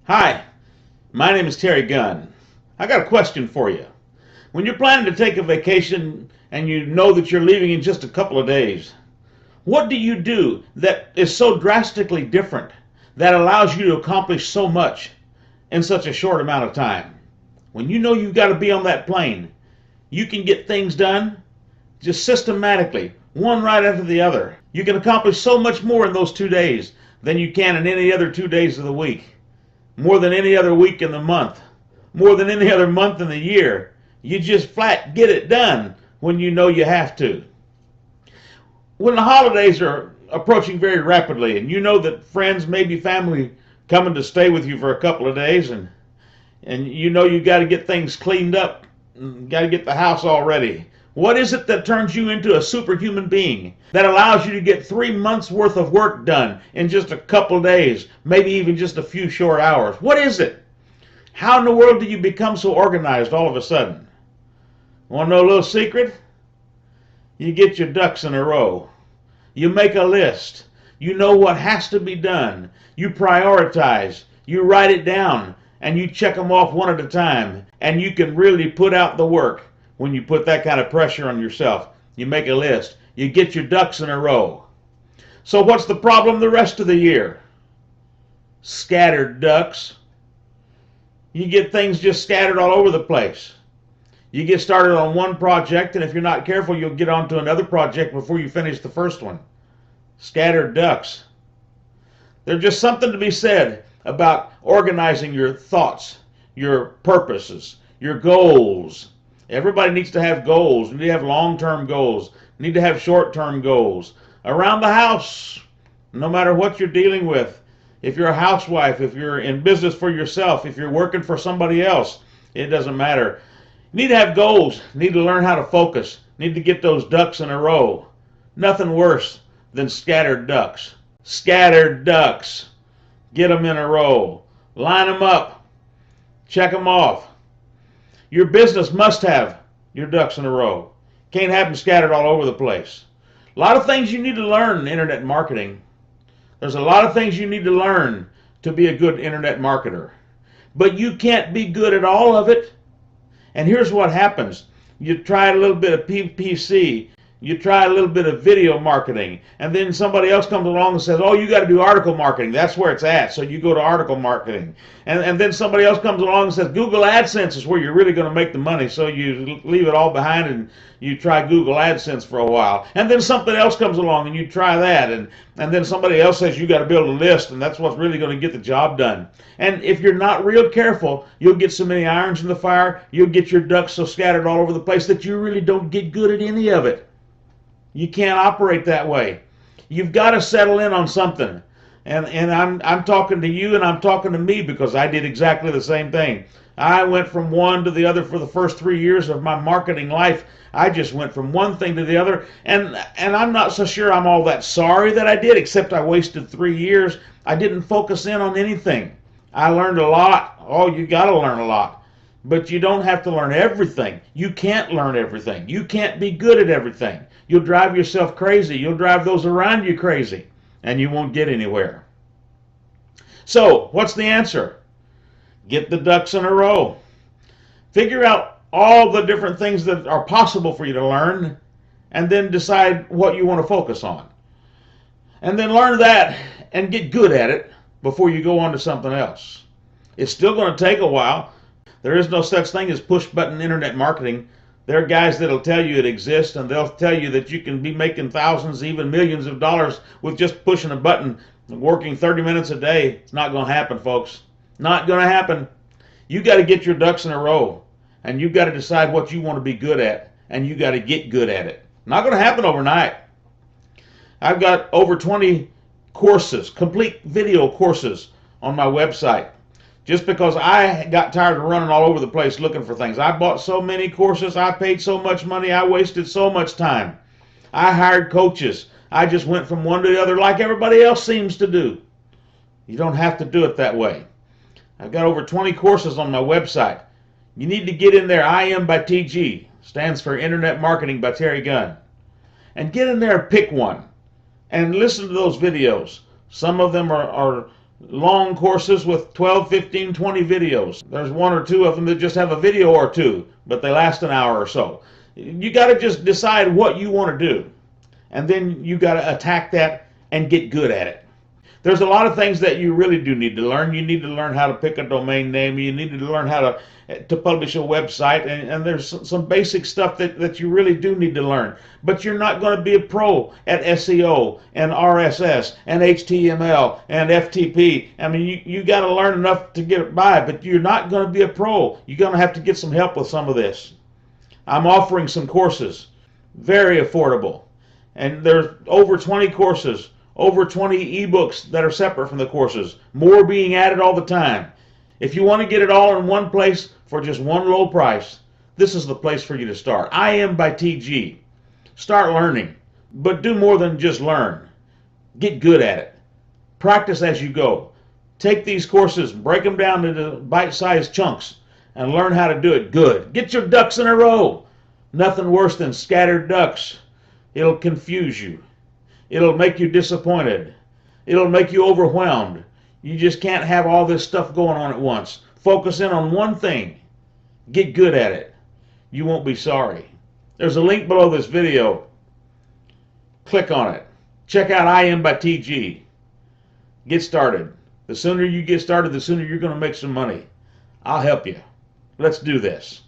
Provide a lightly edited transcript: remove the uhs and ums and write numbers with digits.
Hi, my name is Terry Gunn. I got a question for you. When you're planning to take a vacation and you know that you're leaving in just a couple of days, what do you do that is so drastically different that allows you to accomplish so much in such a short amount of time? When you know you've got to be on that plane, you can get things done just systematically, one right after the other. You can accomplish so much more in those 2 days than you can in any other 2 days of the week. More than any other week in the month, more than any other month in the year. You just flat get it done when you know you have to. When the holidays are approaching very rapidly and you know that friends, maybe family, coming to stay with you for a couple of days, and you know you got to get things cleaned up, got to get the house all ready. What is it that turns you into a superhuman being that allows you to get 3 months worth of work done in just a couple days, maybe even just a few short hours? What is it? How in the world do you become so organized all of a sudden? Want to know a little secret? You get your ducks in a row. You make a list. You know what has to be done. You prioritize. You write it down and you check them off one at a time. And you can really put out the work. When you put that kind of pressure on yourself, you make a list. You get your ducks in a row. So what's the problem the rest of the year? Scattered ducks. You get things just scattered all over the place. You get started on one project, and if you're not careful, you'll get onto another project before you finish the first one. Scattered ducks. There's just something to be said about organizing your thoughts, your purposes, your goals. Everybody needs to have goals. You need to have long-term goals. You need to have short-term goals. Around the house, no matter what you're dealing with, if you're a housewife, if you're in business for yourself, if you're working for somebody else, it doesn't matter. You need to have goals. You need to learn how to focus. You need to get those ducks in a row. Nothing worse than scattered ducks. Scattered ducks. Get them in a row. Line them up. Check them off. Your business must have your ducks in a row. Can't have them scattered all over the place. A lot of things you need to learn in internet marketing. There's a lot of things you need to learn to be a good internet marketer. But you can't be good at all of it. And here's what happens. You try a little bit of PPC. You try a little bit of video marketing, and then somebody else comes along and says, oh, you got to do article marketing. That's where it's at. So you go to article marketing. And then somebody else comes along and says, Google AdSense is where you're really going to make the money. So you leave it all behind and you try Google AdSense for a while. And then something else comes along and you try that. And then somebody else says you got to build a list, and that's what's really going to get the job done. And if you're not real careful, you'll get so many irons in the fire, you'll get your ducks so scattered all over the place that you really don't get good at any of it. You can't operate that way. You've got to settle in on something. And I'm talking to you and I'm talking to me because I did exactly the same thing. I went from one to the other for the first 3 years of my marketing life. I just went from one thing to the other. And I'm not so sure I'm all that sorry that I did, except I wasted 3 years. I didn't focus in on anything. I learned a lot. Oh, you got to learn a lot. But you don't have to learn everything. You can't learn everything. You can't be good at everything. You'll drive yourself crazy. You'll drive those around you crazy. And you won't get anywhere. So, what's the answer? Get the ducks in a row. Figure out all the different things that are possible for you to learn, and then decide what you want to focus on. And then learn that and get good at it before you go on to something else. It's still going to take a while. There is no such thing as push-button internet marketing. There are guys that'll tell you it exists, and they'll tell you that you can be making thousands, even millions of dollars with just pushing a button, working 30 minutes a day. It's not going to happen, folks. Not going to happen. You got to get your ducks in a row, and you've got to decide what you want to be good at, and you got to get good at it. Not going to happen overnight. I've got over 20 courses, complete video courses on my website. Just because I got tired of running all over the place looking for things. I bought so many courses. I paid so much money. I wasted so much time. I hired coaches. I just went from one to the other like everybody else seems to do. You don't have to do it that way. I've got over 20 courses on my website. You need to get in there. IM by TG. Stands for Internet Marketing by Terry Gunn. And get in there and pick one. And listen to those videos. Some of them are long courses with 12, 15, 20 videos. There's one or two of them that just have a video or two, but they last an hour or so. You got to just decide what you want to do, and then you got to attack that and get good at it. There's a lot of things that you really do need to learn. You need to learn how to pick a domain name. You need to learn how to publish a website. And there's some basic stuff that you really do need to learn. But you're not going to be a pro at SEO and RSS and HTML and FTP. I mean, you got to learn enough to get by, but you're not going to be a pro. You're going to have to get some help with some of this. I'm offering some courses, very affordable. And there's over 20 courses, over 20 ebooks that are separate from the courses, more being added all the time. If you want to get it all in one place for just one low price, this is the place for you to start. I Am by TG. Start learning, but do more than just learn. Get good at it. Practice as you go. Take these courses, break them down into bite-sized chunks, and learn how to do it good. Get your ducks in a row. Nothing worse than scattered ducks. It'll confuse you. It'll make you disappointed. It'll make you overwhelmed. You just can't have all this stuff going on at once. Focus in on one thing. Get good at it. You won't be sorry. There's a link below this video. Click on it. Check out I Am by TG. Get started. The sooner you get started, the sooner you're going to make some money. I'll help you. Let's do this.